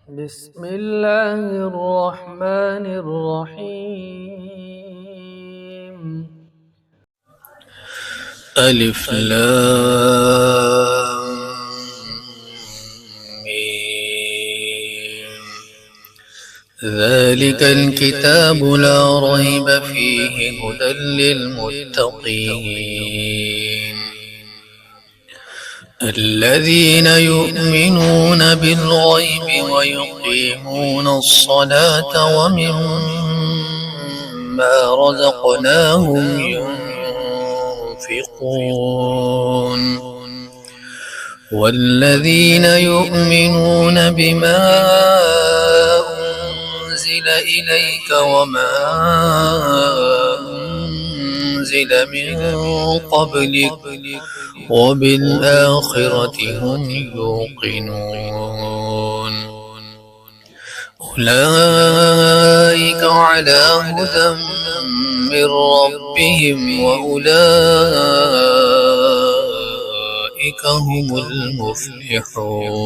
بسم الله الرحمن الرحيم. ألف لام ميم. ذلك الكتاب لا ريب فيه هدى للمتقين الذين يؤمنون بالغيب ويقيمون الصلاة ومما رزقناهم ينفقون والذين يؤمنون بما أنزل إليك وما أنزل من قبلك وبالآخرة هم يوقنون أولئك على هدى من ربهم وأولئك هم المفلحون.